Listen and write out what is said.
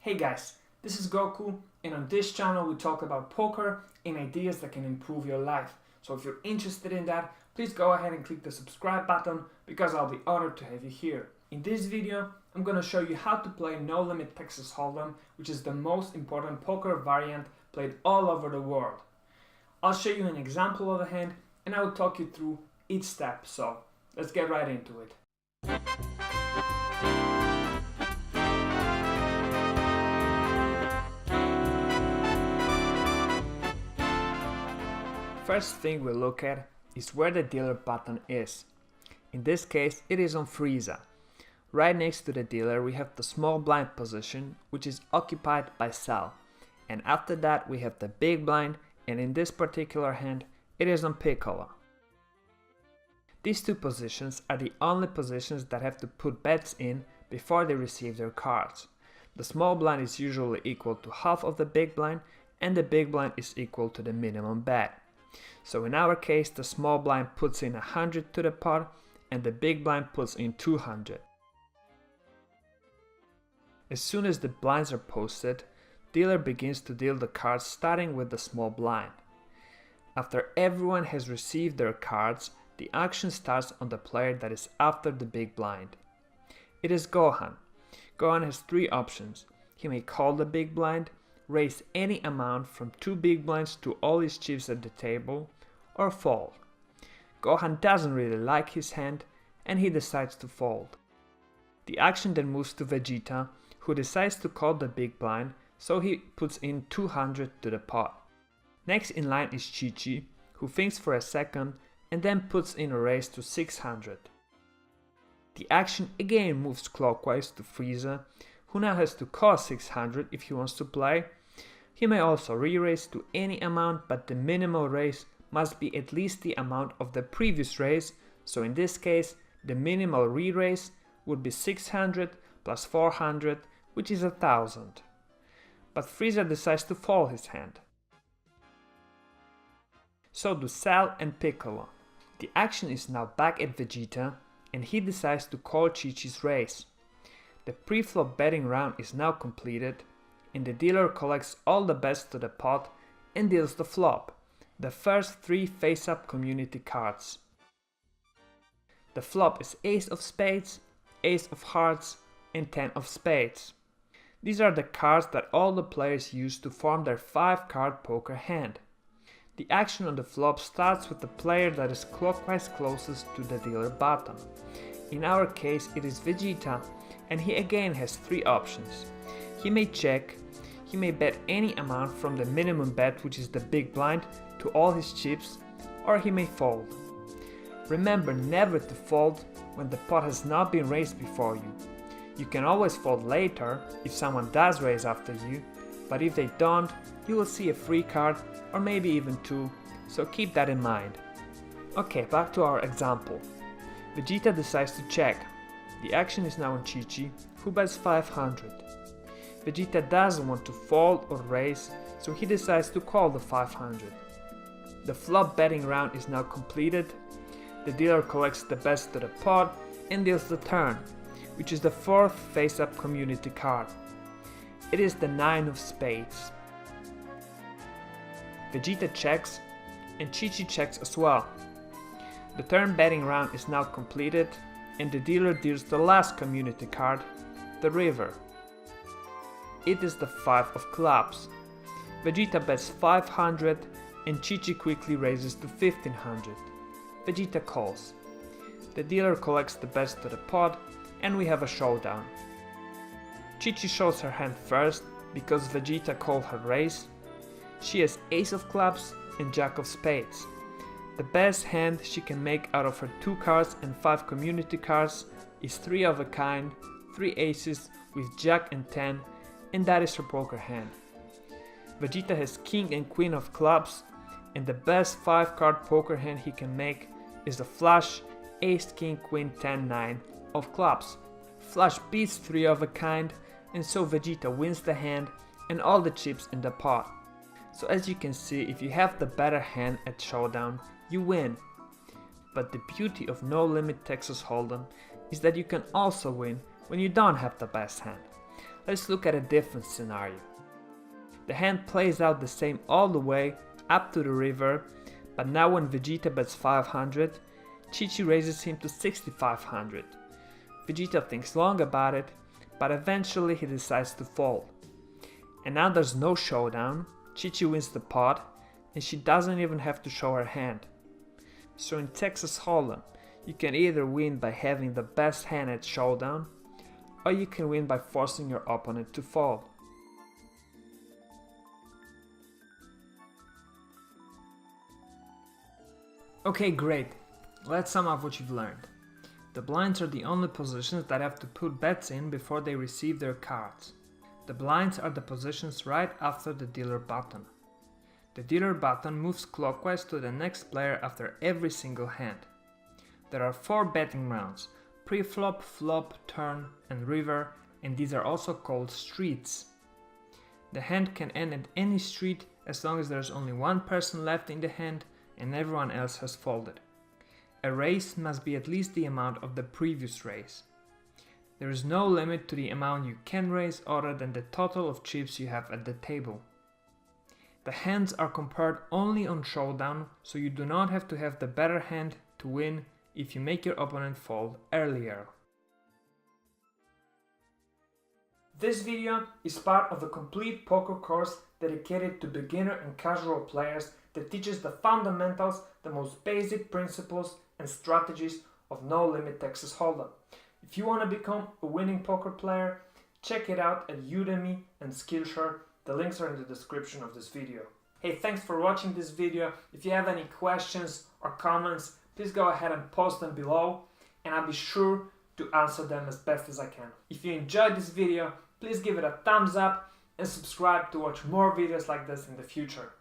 Hey guys, this is Goku, and on this channel we talk about poker and ideas that can improve your life. So if you're interested in that, please go ahead and click the subscribe button because I'll be honored to have you here. In this video, I'm going to show you how to play No Limit Texas Hold'em, which is the most important poker variant played all over the world. I'll show you an example of a hand and I will talk you through each step, so let's get right into it. First thing we'll look at is where the dealer button is. In this case, it is on freezer. Right next to the dealer we have the small blind position, which is occupied by sell. And after that we have the big blind, and in this particular hand it is on piccolo. These two positions are the only positions that have to put bets in before they receive their cards. The small blind is usually equal to half of the big blind, and the big blind is equal to the minimum bet. So in our case, the small blind puts in 100 to the pot and the big blind puts in 200. As soon as the blinds are posted, dealer begins to deal the cards starting with the small blind. After everyone has received their cards, the action starts on the player that is after the big blind. It is Gohan. Gohan has three options. He may call the big blind, raise any amount from 2 big blinds to all his chips at the table, or fold. Gohan doesn't really like his hand and he decides to fold. The action then moves to Vegeta, who decides to call the big blind, so he puts in 200 to the pot. Next in line is Chi-Chi, who thinks for a second and then puts in a raise to 600. The action again moves clockwise to Frieza, who now has to call 600 if he wants to play. He may also re-raise to any amount, but the minimal raise must be at least the amount of the previous raise, so in this case the minimal re-raise would be 600 plus 400, which is 1000. But Frieza decides to fold his hand. So do Cell and Piccolo. The action is now back at Vegeta and he decides to call Chi-Chi's raise. The pre-flop betting round is now completed and the dealer collects all the bets to the pot and deals the flop, the first 3 face-up community cards. The flop is Ace of Spades, Ace of Hearts and 10 of Spades. These are the cards that all the players use to form their 5-card poker hand. The action on the flop starts with the player that is clockwise closest to the dealer button. In our case it is Vegeta, and he again has 3 options. He may check, he may bet any amount from the minimum bet, which is the big blind, to all his chips, or he may fold. Remember never to fold when the pot has not been raised before you. You can always fold later if someone does raise after you, but if they don't, you will see a free card or maybe even 2, so keep that in mind. Okay, back to our example. Vegeta decides to check. The action is now on Chi-Chi, who bets 500. Vegeta doesn't want to fold or raise, so he decides to call the 500. The flop betting round is now completed. The dealer collects the bets to the pot and deals the turn, which is the 4th face-up community card. It is the 9 of Spades. Vegeta checks and Chi-Chi checks as well. The turn betting round is now completed and the dealer deals the last community card, the River. It is the 5 of Clubs. Vegeta bets 500 and Chi-Chi quickly raises to 1500. Vegeta calls. The dealer collects the bets to the pot and we have a showdown. Chi-Chi shows her hand first because Vegeta called her raise. She has Ace of Clubs and Jack of Spades. The best hand she can make out of her 2 cards and 5 community cards is 3 of a kind, 3 aces with Jack and 10, and that is her poker hand. Vegeta has King and Queen of Clubs, and the best 5-card poker hand he can make is the flush Ace King Queen 10 9 of Clubs. Flush beats 3 of a kind, and so Vegeta wins the hand and all the chips in the pot. So as you can see, if you have the better hand at showdown, you win. But the beauty of No Limit Texas Hold'em is that you can also win when you don't have the best hand. Let's look at a different scenario. The hand plays out the same all the way up to the river, but now when Vegeta bets 500, Chi-Chi raises him to 6500. Vegeta thinks long about it, but eventually he decides to fold. And now there's no showdown, Chi-Chi wins the pot, and she doesn't even have to show her hand. So in Texas Hold'em, you can either win by having the best hand at showdown, or you can win by forcing your opponent to fold. Okay, great. Let's sum up what you've learned. The blinds are the only positions that have to put bets in before they receive their cards. The blinds are the positions right after the dealer button. The dealer button moves clockwise to the next player after every single hand. There are 4 betting rounds: pre-flop, flop, turn, and river, and these are also called streets. The hand can end at any street as long as there's only one person left in the hand and everyone else has folded. A raise must be at least the amount of the previous raise. There is no limit to the amount you can raise other than the total of chips you have at the table. The hands are compared only on showdown, so you do not have to have the better hand to win if you make your opponent fold earlier. This video is part of a complete poker course dedicated to beginner and casual players that teaches the fundamentals, the most basic principles and strategies of No Limit Texas Hold'em. If you want to become a winning poker player, check it out at Udemy and Skillshare. The links are in the description of this video. Hey, thanks for watching this video. If you have any questions or comments, please go ahead and post them below and I'll be sure to answer them as best as I can. If you enjoyed this video, please give it a thumbs up and subscribe to watch more videos like this in the future.